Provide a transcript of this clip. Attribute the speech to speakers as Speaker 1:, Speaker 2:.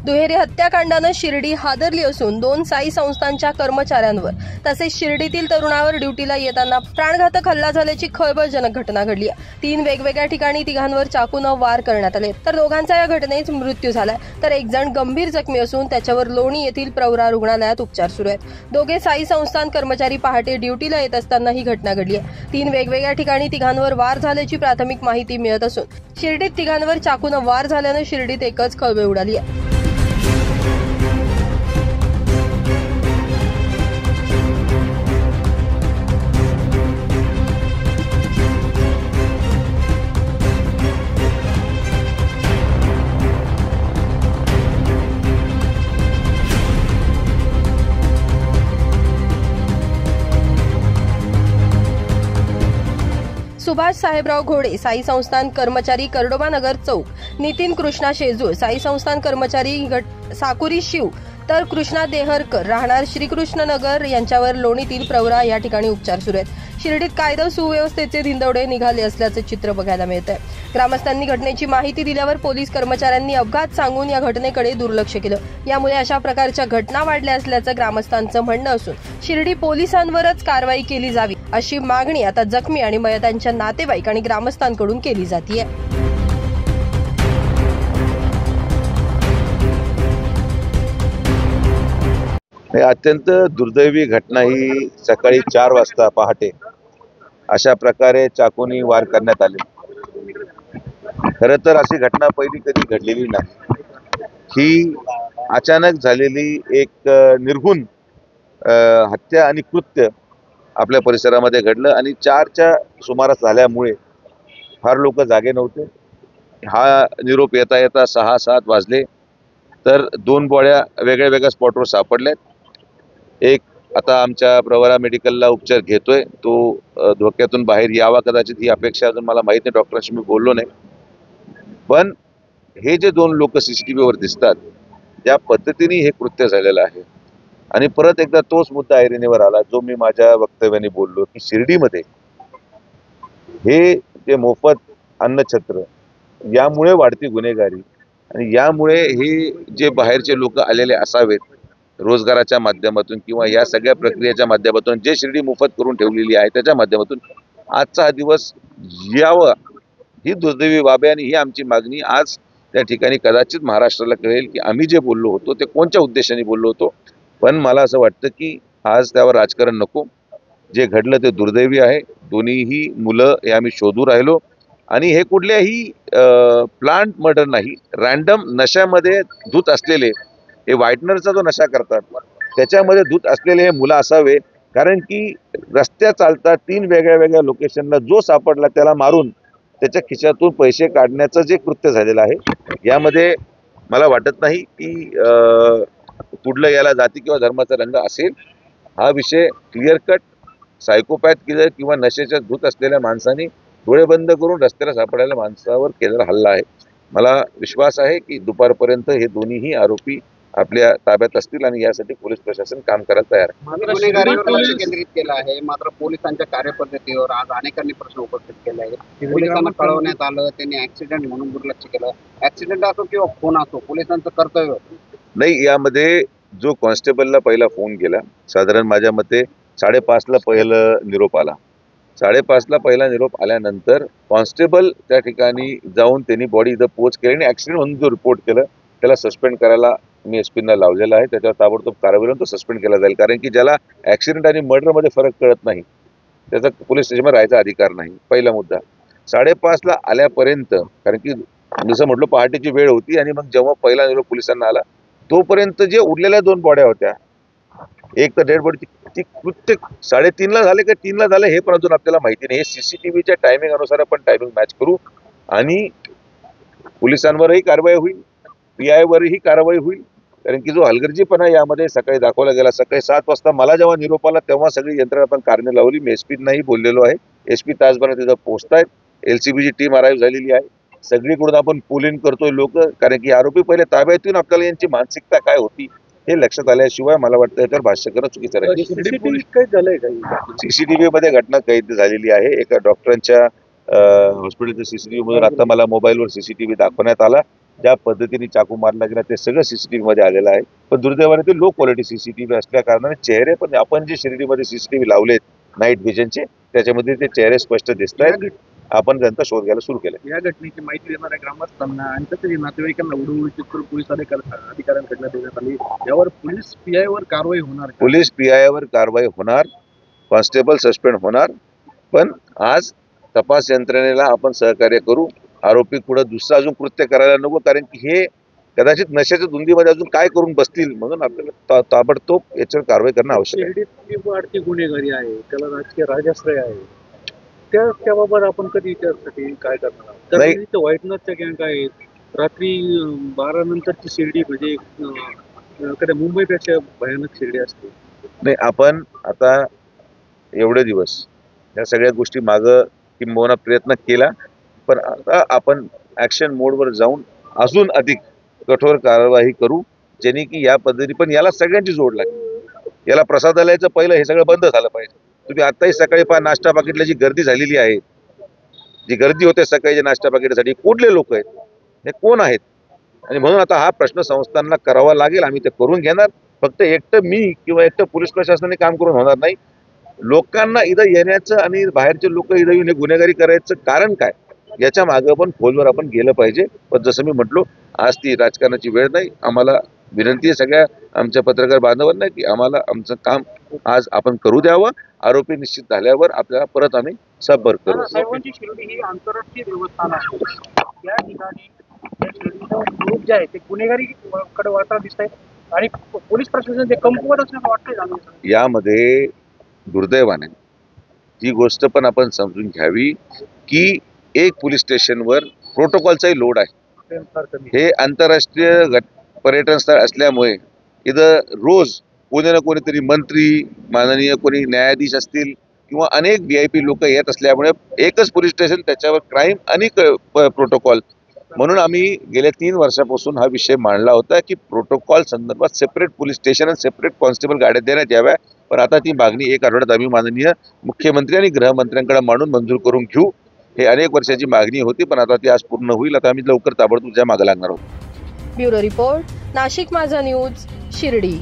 Speaker 1: दुहेरी हत्याकांडानं शिर्डी हादरली असून 2 साई संस्थांच्या कर्मचाऱ्यांवर तसेच शिर्डीतील तरुणावर ड्युटीला येताना प्राणघातक हल्ला झाल्याची खळबळजनक घटना घडली आहे। 3 वेगवेगळ्या ठिकाणी तिघांवर चाकूने वार करण्यात आले, तर दोघांचा या घटनेत मृत्यू झालाय, तर एक जण गंभीर जखमी असून त्याच्यावर लोणी येथील प्रवरा रुग्णालयात उपचार सुरू आहेत। दोघे साई संस्थान कर्मचारी पहाटे ड्युटीला येत असताना ही घटना घडली आहे। 3 वेगवेगळ्या ठिकाणी तिघांवर वार झाल्याची प्राथमिक माहिती मिळत असून शिर्डीत तिघांवर चाकूने वार झाल्याने शिर्डीत एकच खळबळ उडाली आहे। सुभाष साहेबराव घोडे साई संस्थान कर्मचारी कर्डोबा नगर चौक, नितीन कृष्णा शेजूळ साई संस्थान कर्मचारी साकुरी शिव, तर कृष्णा देहरकर राहणार श्रीकृष्ण नगर यांच्यावर लोणीतील प्रवरा या ठिकाणी उपचार सुरू आहेत। शिर्डीत कायदा सुव्यवस्थेचे धिंदवडे निघाले असल्याचे चित्र बघायला मिळते। ग्रामस्थांनी घटनेची माहिती दिल्यावर पोलीस कर्मचाऱ्यांनी अपघात सांगून या घटनेकडे दुर्लक्ष केलं। यामुळे अशा प्रकारच्या घटना वाढल्या असल्याचं ग्रामस्थांचं म्हणणं असून शिर्डी पोलिसांवरच कारवाई केली जावी अशी मागणी आता जखमी आणि मयतांच्या नातेवाईक आणि ग्रामस्थांकडून केली जातीये।
Speaker 2: अत्यंत दुर्दैवी घटना ही सकाळी 4 वाजता पहाटे अशा प्रकारे चाकूनी वार करण्यात आले। खरं तर अशी घटना पहिली कधी घडलेली नाही। ही अचानक झालेली एक निर्घुण हत्या आणि कृत्य आपल्या परिसरामध्ये घडलं आणि 4च्या सुमारास झाल्यामुळे फार लोक जागे नव्हते। हा निरोप येता येता 6-7 वाजले, तर 2 बॉड्या वेगळ्या वेगळ्या स्पॉटवर सापडल्यात। एक आता आमच्या प्रवरा मेडिकलला उपचार घेतोय, तो धोक्यातून बाहेर यावा कदाचित ही अपेक्षा अजून मला माहिती नाही, डॉक्टरांशी मी बोललो नाही। पण हे जे 2 लोक CCTVवर दिसतात त्या पद्धतीने हे कृत्य झालेलं आहे। आणि परत एकदा तोच मुद्दा ऐरणीवर आला जो मी माझ्या वक्तव्याने बोललो की शिर्डीमध्ये हे जे मोफत अन्नछत्र यामुळे वाढती गुन्हेगारी आणि यामुळे हे जे बाहेरचे लोक आलेले असावेत रोजगाराच्या माध्यमातून किंवा या सगळ्या प्रक्रियेच्या माध्यमातून जे शिर्डी मोफत करून ठेवलेली आहे त्याच्या माध्यमातून आजचा हा दिवस यावा ही दुर्दैवी बाब आहे। आणि ही आमची मागणी आज त्या ठिकाणी कदाचित महाराष्ट्राला कळेल की आम्ही जे बोललो होतो ते कोणत्या उद्देशाने बोललो होतो। पण मला असं वाटतं की आज त्यावर राजकारण नको, जे घडलं ते दुर्दैवी आहे। दोन्हीही मुलं हे आम्ही शोधू राहिलो आणि हे कुठल्याही प्लांट मर्डर नाही, रॅन्डम नशामध्ये धूत असलेले हे व्हाईटनरचा जो नशा करतात त्याच्यामध्ये धूत असलेले हे मुलं असावे। कारण की रस्त्या चालतात 3 वेगळ्या वेगळ्या लोकेशनला जो सापडला त्याला मारून त्याच्या खिशातून पैसे काढण्याचं जे कृत्य झालेलं आहे यामध्ये मला वाटत नाही की कुठलं याला जाती किंवा धर्माचा रंग असेल। हा विषय क्लिअर कट सायकोपॅथ किलर किंवा नशेच्या धूत असलेल्या माणसाने डोळे बंद करून रस्त्याला सापडायला माणसावर केलेला हल्ला आहे। मला विश्वास आहे की दुपारपर्यंत हे दोन्हीही आरोपी आपल्या ताब्यात असतील आणि यासाठी पोलीस प्रशासन काम करायला तयार आहे।
Speaker 3: गुन्हेगारीवर लक्ष केंद्रित केलं आहे, मात्र पोलिसांच्या कार्यपद्धतीवर आज अनेकांनी प्रश्न उपस्थित केले आहेत। पोलिसांना कळवण्यात आलं, त्यांनी ऍक्सिडेंट म्हणून दुर्लक्ष केलं। ऍक्सिडेंट असो किंवा खून असो पोलिसांचं कर्तव्य
Speaker 2: नाही। यामध्ये जो कॉन्स्टेबलला पहिला फोन केला साधारण माझ्या मते 5:30ला पहिला निरोप आला। 5:30ला पहिला निरोप आल्यानंतर कॉन्स्टेबल त्या ठिकाणी जाऊन त्यांनी बॉडी इथं पोच केली आणि ऍक्सिडेंट म्हणून जो रिपोर्ट केलं त्याला सस्पेंड करायला मी SP-ना लावलेला आहे। त्याच्यावर ताबडतोब कारवाई करून तो सस्पेंड केला जाईल। कारण की ज्याला ऍक्सिडेंट आणि मर्डरमध्ये फरक कळत नाही त्याचा पोलीस स्टेशनमध्ये राहायचा अधिकार नाही, पहिला मुद्दा। 5:30ला आल्यापर्यंत कारण की जसं म्हटलं पहाटेची वेळ होती आणि मग जेव्हा पहिला निरोप पोलिसांना आला तोपर्यंत जे उरलेल्या 2 बॉड्या होत्या, एक तर डेड बॉडी ती कृत्य 3:30ला झाले का 3ला झाले हे पण अजून आपल्याला माहिती नाही। हे CCTVच्या टायमिंग अनुसार आपण टायमिंग मॅच करू आणि पोलिसांवरही कारवाई होईल, PI वरही कारवाई होईल। कारण की जो हलगर्जीपणा यामध्ये सकाळी दाखवला गेला, सकाळी 7 वाजता मला जेव्हा निरोप आला तेव्हा सगळी यंत्रणा आपण कारणे लावली। मी SP-नाही बोललेलो आहे, SP तासभरात तिथं पोहोचतायत, LCBची टीम अराईव्ह झालेली आहे, सगळीकडून आपण पोलिंग करतोय लोक। कारण की आरोपी पहिले ताब्यात येऊन आपल्याला यांची मानसिकता काय होती हे लक्षात आल्याशिवाय मला वाटतं याच्यावर भाष्य करणं चुकीचं राहील। CCTV मध्ये घटना कैद झालेली आहे। एका डॉक्टरांच्या हॉस्पिटलच्या CCTV मधून आता मला मोबाईलवर CCTV दाखवण्यात आला ज्या पद्धतीने चाकू मारला गेला ते सगळं सीसीटीव्ही मध्ये आलेलं आहे. पण दुर्दैवाने ते लो क्वालिटी सीसीटीव्ही असल्या कारणाने चेहरे पण आपण जे शिर्डीमध्ये सीसीटीव्ही लावलेत नाईट व्हिजनचे त्याच्यामध्ये ते चेहरे स्पष्ट दिसत आहेत. आपण त्यांचा शोध घ्यायला सुरू केला.
Speaker 4: या घटनेची माहिती देणाऱ्या ग्रामस्थांना आणि तसेच नातेवाईकांना उडवून करून पोलीस अधिकाऱ्यांकडे देण्यात आली. यावर पोलीस PI वर कारवाई होणार.
Speaker 2: पोलीस PI वर कारवाई होणार, कॉन्स्टेबल सस्पेंड होणार. पण आज तपास यंत्रणेला आपण सहकार्य करू. आरोपी पुढे दुसरं अजून कृत्य करायला नको, कारण की हे कदाचित नशेच्या धुंदीमध्ये अजून काय करून बसतील, म्हणून आपल्याला ताबडतोब याच्यावर कारवाई करणं आवश्यक आहे.
Speaker 4: शिर्डीतली वाढती गुन्हेगारी आहे, त्याला राजकीय राजाश्रय आहे, त्याबाबत आपण कधी त्यासाठी काय करणार?
Speaker 2: नाही.
Speaker 4: तर व्हाईटनरच्या गँग आहेत. रात्री 12 नंतरची शिर्डी म्हणजे कडे मुंबईपेक्षा भयानक शिर्डी असते.
Speaker 2: नाही, आपण आता एवढे दिवस या सगळ्या गोष्टी मागं किंबहुना प्रयत्न केला, पण आता आपण ऍक्शन मोडवर जाऊन अजून अधिक कठोर कार्यवाही करू, ज्याने की या पद्धती पण याला सगळ्यांची जोड लागेल. याला प्रसादालयाचं पहिलं हे सगळं बंद झालं पाहिजे. तुम्ही आताही सकाळी पहा नाश्ता पाकिटला जी गर्दी झालेली आहे, जी गर्दी होते सकाळी नाश्ता पाकिटासाठी, कुठले लोक आहेत, हे कोण आहेत? आणि म्हणून आता हा प्रश्न संस्थांना करावा लागेल. आम्ही ते करून घेणार. फक्त एकटं मी किंवा एकटं पोलीस प्रशासनाने काम करून होणार नाही. लोकांना इथं येण्याचं आणि बाहेरचे लोक इथं येऊन गुन्हेगारी करायचं कारण काय, याच्या मागं पण खोलवर आपण गेलं पाहिजे. पण जसं मी म्हटलो, आज ती राजकारणाची वेळ नाही. आम्हाला विनंती आहे सगळ्या आमच्या पत्रकार बांधवांना की आम्हाला आमचं काम आज आपण करू द्यावं. आरोपी निश्चित झाल्यावर आपल्याला परत आम्ही सबभर करू.
Speaker 4: साहेबांची शिर्डी ही आंतरराष्ट्रीय देवस्थान आहे. या ठिकाणी ग्रुप जे आहे ते गुन्हेगारी कडे वाटत दिसत आहेत आणि पोलीस प्रशासन ते कमकुवत असल्याचं वाटतंय.
Speaker 2: यामध्ये दुर्दैवाने ही गोष्ट पण आपण समजून घ्यावी की एक पोलीस स्टेशनवर प्रोटोकॉलचाही लोड आहे. हे आंतरराष्ट्रीय पर्यटन स्थळ असल्यामुळे इथं रोज कोणी ना कोणीतरी मंत्री, माननीय कोणी न्यायाधीश असतील किंवा अनेक VIP लोक येत असल्यामुळे एकच पोलीस स्टेशन, त्याच्यावर क्राईम आणि प्रोटोकॉल. म्हणून आम्ही गेल्या 3 वर्षापासून हा विषय मांडला होता की प्रोटोकॉल संदर्भात सेपरेट पोलीस स्टेशन आणि सेपरेट कॉन्स्टेबल गाड्या देण्यात याव्या. पण आता ती मागणी 1 आठवड्यात आम्ही माननीय मुख्यमंत्री आणि गृहमंत्र्यांकडे मांडून मंजूर करून घेऊ. हे अनेक वर्षाची मागणी होती, पण आता ती आज पूर्ण होईल. आता आम्ही लवकर ताबडतोब त्या मागे लागणार आहोत.
Speaker 1: ब्युरो रिपोर्ट, नाशिक माझा न्यूज, शिर्डी.